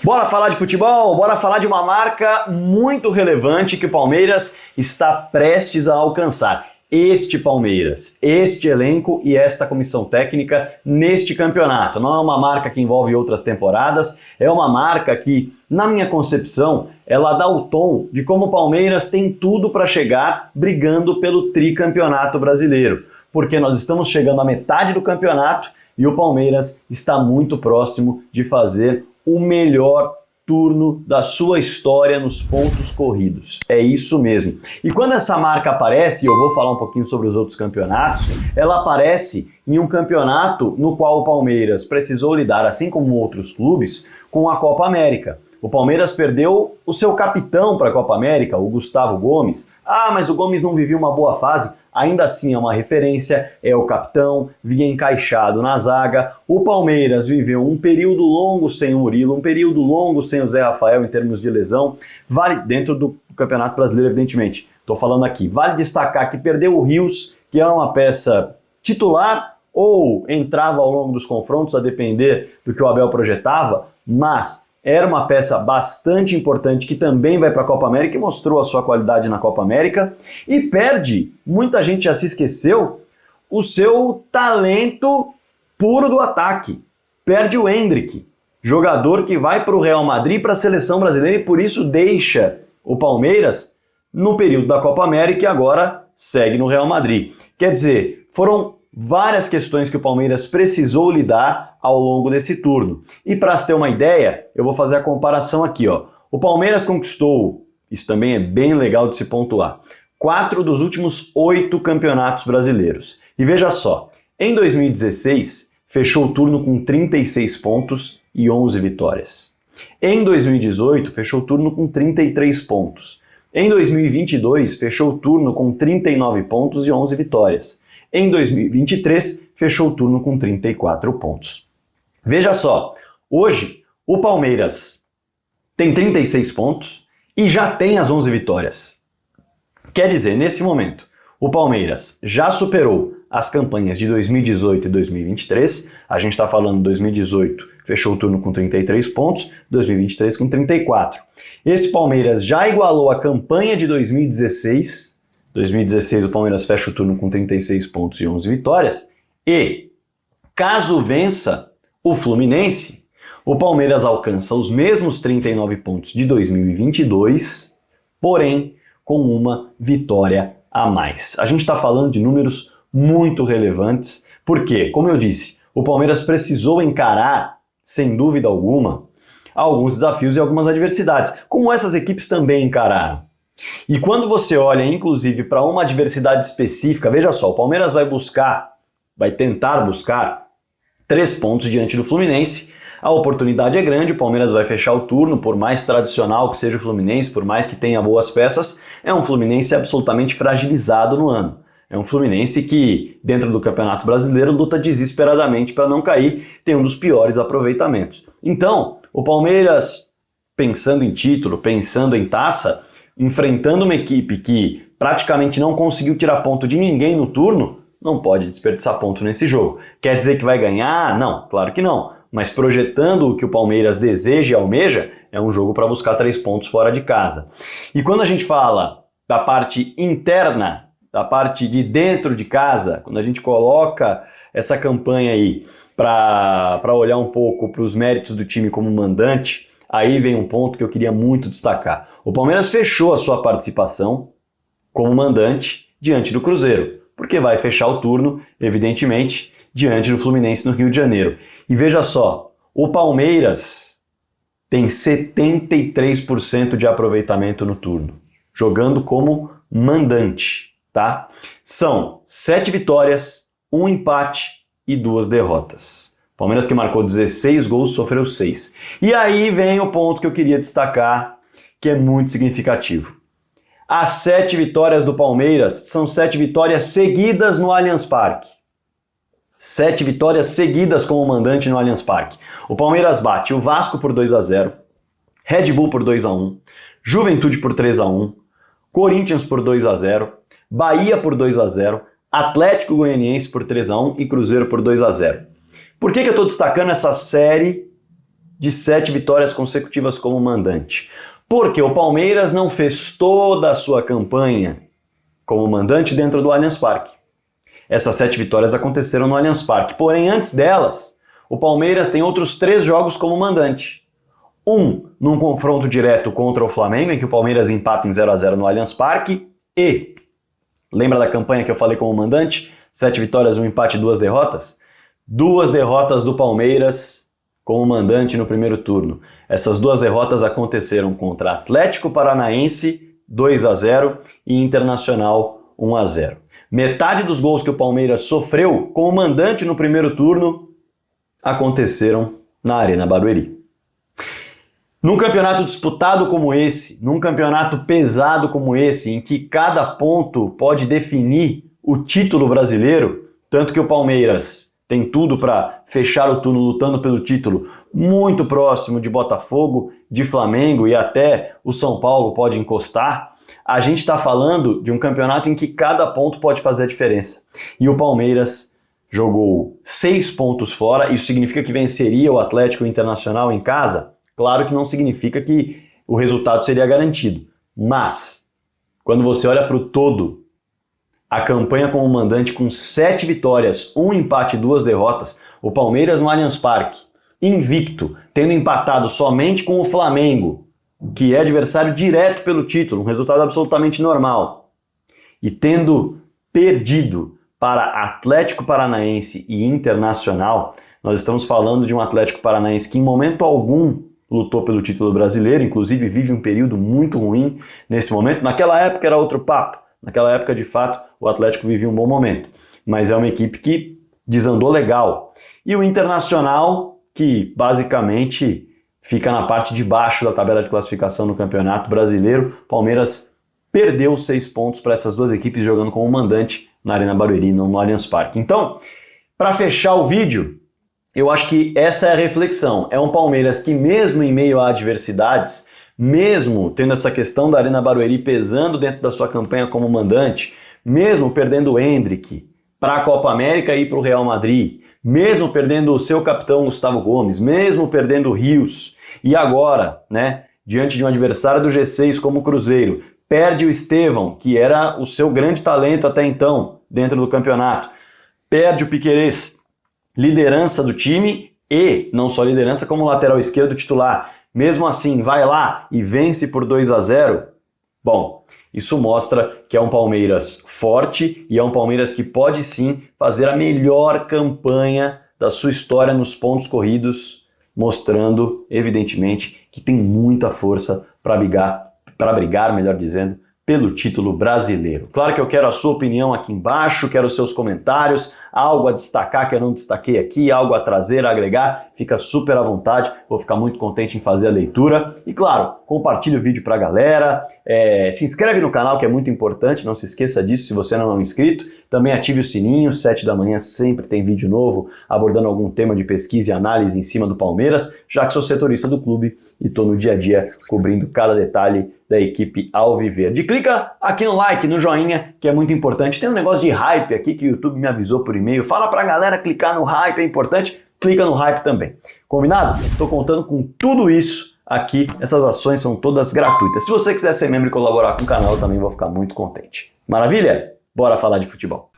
Bora falar de futebol? Bora falar de uma marca muito relevante que o Palmeiras está prestes a alcançar. Este Palmeiras, este elenco e esta comissão técnica neste campeonato. Não é uma marca que envolve outras temporadas, é uma marca que, na minha concepção, ela dá o tom de como o Palmeiras tem tudo para chegar brigando pelo tricampeonato brasileiro. Porque nós estamos chegando à metade do campeonato e o Palmeiras está muito próximo de fazer o melhor turno da sua história nos pontos corridos. É isso mesmo. E quando essa marca aparece, e eu vou falar um pouquinho sobre os outros campeonatos, ela aparece em um campeonato no qual o Palmeiras precisou lidar, assim como outros clubes, com a Copa América. O Palmeiras perdeu o seu capitão para a Copa América, o Gustavo Gomes. Ah, mas o Gomes não vivia uma boa fase. Ainda assim é uma referência, é o capitão, vinha encaixado na zaga. O Palmeiras viveu um período longo sem o Murilo, um período longo sem o Zé Rafael em termos de lesão. Vale, dentro do Campeonato Brasileiro, evidentemente, estou falando aqui. Vale destacar que perdeu o Rios, que é uma peça titular, ou entrava ao longo dos confrontos, a depender do que o Abel projetava, mas era uma peça bastante importante que também vai para a Copa América e mostrou a sua qualidade na Copa América. E perde, muita gente já se esqueceu, o seu talento puro do ataque. Perde o Endrick, jogador que vai para o Real Madrid e para a seleção brasileira e por isso deixa o Palmeiras no período da Copa América e agora segue no Real Madrid. Quer dizer, foram várias questões que o Palmeiras precisou lidar ao longo desse turno. E para se ter uma ideia, eu vou fazer a comparação aqui, ó. O Palmeiras conquistou, isso também é bem legal de se pontuar, 4 dos últimos 8 campeonatos brasileiros. E veja só, em 2016 fechou o turno com 36 pontos e 11 vitórias. Em 2018 fechou o turno com 33 pontos. Em 2022 fechou o turno com 39 pontos e 11 vitórias. Em 2023, fechou o turno com 34 pontos. Veja só, hoje o Palmeiras tem 36 pontos e já tem as 11 vitórias. Quer dizer, nesse momento, o Palmeiras já superou as campanhas de 2018 e 2023. A gente está falando de 2018, fechou o turno com 33 pontos, 2023 com 34. Esse Palmeiras já igualou a campanha de 2016. 2016 o Palmeiras fecha o turno com 36 pontos e 11 vitórias. E, caso vença o Fluminense, o Palmeiras alcança os mesmos 39 pontos de 2022, porém com uma vitória a mais. A gente está falando de números muito relevantes, porque, como eu disse, o Palmeiras precisou encarar, sem dúvida alguma, alguns desafios e algumas adversidades, como essas equipes também encararam. E quando você olha, inclusive, para uma adversidade específica, veja só, o Palmeiras vai tentar buscar 3 pontos diante do Fluminense. A oportunidade é grande, o Palmeiras vai fechar o turno, por mais tradicional que seja o Fluminense, por mais que tenha boas peças, é um Fluminense absolutamente fragilizado no ano. É um Fluminense que, dentro do Campeonato Brasileiro, luta desesperadamente para não cair, tem um dos piores aproveitamentos. Então, o Palmeiras, pensando em título, pensando em taça, enfrentando uma equipe que praticamente não conseguiu tirar ponto de ninguém no turno, não pode desperdiçar ponto nesse jogo. Quer dizer que vai ganhar? Não, claro que não. Mas projetando o que o Palmeiras deseja e almeja, é um jogo para buscar 3 pontos fora de casa. E quando a gente fala da parte interna, da parte de dentro de casa, quando a gente coloca essa campanha aí para olhar um pouco para os méritos do time como mandante, aí vem um ponto que eu queria muito destacar. O Palmeiras fechou a sua participação como mandante diante do Cruzeiro, porque vai fechar o turno, evidentemente, diante do Fluminense no Rio de Janeiro. E veja só, o Palmeiras tem 73% de aproveitamento no turno, jogando como mandante, tá? São 7 vitórias, 1 empate e 2 derrotas. Palmeiras que marcou 16 gols, sofreu 6. E aí vem o ponto que eu queria destacar, que é muito significativo. As 7 vitórias do Palmeiras são 7 vitórias seguidas no Allianz Parque. 7 vitórias seguidas como mandante no Allianz Parque. O Palmeiras bate o Vasco por 2-0, Red Bull por 2-1, Juventude por 3-1, Corinthians por 2-0, Bahia por 2-0, Atlético Goianiense por 3-1 e Cruzeiro por 2-0. Por que eu estou destacando essa série de 7 vitórias consecutivas como mandante. Porque o Palmeiras não fez toda a sua campanha como mandante dentro do Allianz Parque. Essas 7 vitórias aconteceram no Allianz Parque. Porém, antes delas, o Palmeiras tem outros 3 jogos como mandante. Um num confronto direto contra o Flamengo, em que o Palmeiras empata em 0-0 no Allianz Parque. E, lembra da campanha que eu falei como mandante? 7 vitórias, 1 empate e 2 derrotas? 2 derrotas do Palmeiras como mandante no primeiro turno. Essas 2 derrotas aconteceram contra Atlético Paranaense, 2-0, e Internacional, 1-0. Metade dos gols que o Palmeiras sofreu como mandante no primeiro turno aconteceram na Arena Barueri. Num campeonato disputado como esse, num campeonato pesado como esse, em que cada ponto pode definir o título brasileiro, tanto que o Palmeiras tem tudo para fechar o turno lutando pelo título, muito próximo de Botafogo, de Flamengo e até o São Paulo pode encostar, a gente está falando de um campeonato em que cada ponto pode fazer a diferença. E o Palmeiras jogou 6 pontos fora, isso significa que venceria o Atlético Internacional em casa? Claro que não significa que o resultado seria garantido, mas quando você olha para o todo, a campanha como mandante com 7 vitórias, 1 empate e 2 derrotas, o Palmeiras no Allianz Parque, invicto, tendo empatado somente com o Flamengo, que é adversário direto pelo título, um resultado absolutamente normal, e tendo perdido para Atlético Paranaense e Internacional, nós estamos falando de um Atlético Paranaense que em momento algum lutou pelo título brasileiro, inclusive vive um período muito ruim nesse momento. Naquela época era outro papo, naquela época de fato o Atlético vivia um bom momento, mas é uma equipe que desandou legal. E o Internacional, que basicamente fica na parte de baixo da tabela de classificação no Campeonato Brasileiro. Palmeiras perdeu 6 pontos para essas 2 equipes jogando como mandante na Arena Barueri, no Allianz Parque. Então, para fechar o vídeo, eu acho que essa é a reflexão. É um Palmeiras que mesmo em meio a adversidades, mesmo tendo essa questão da Arena Barueri pesando dentro da sua campanha como mandante, mesmo perdendo o Endrick para a Copa América e para o Real Madrid, mesmo perdendo o seu capitão Gustavo Gomes, mesmo perdendo o Rios, e agora, né, diante de um adversário do G6 como o Cruzeiro, perde o Estevão, que era o seu grande talento até então dentro do campeonato, perde o Piquerez, liderança do time e não só liderança como lateral esquerdo titular. Mesmo assim, vai lá e vence por 2-0. Bom, isso mostra que é um Palmeiras forte e é um Palmeiras que pode sim fazer a melhor campanha da sua história nos pontos corridos, mostrando, evidentemente, que tem muita força para brigar, melhor dizendo, pelo título brasileiro. Claro que eu quero a sua opinião aqui embaixo, quero os seus comentários, algo a destacar que eu não destaquei aqui, algo a trazer, a agregar, fica super à vontade, vou ficar muito contente em fazer a leitura. E claro, compartilhe o vídeo pra galera, se inscreve no canal que é muito importante, não se esqueça disso se você não é um inscrito, também ative o sininho, 7 da manhã sempre tem vídeo novo abordando algum tema de pesquisa e análise em cima do Palmeiras, já que sou setorista do clube e estou no dia a dia cobrindo cada detalhe da equipe alviverde. Clica aqui no like, no joinha, que é muito importante. Tem um negócio de hype aqui que o YouTube me avisou por e-mail. Fala pra galera clicar no hype, é importante. Clica no hype também. Combinado? Tô contando com tudo isso aqui. Essas ações são todas gratuitas. Se você quiser ser membro e colaborar com o canal, eu também vou ficar muito contente. Maravilha? Bora falar de futebol.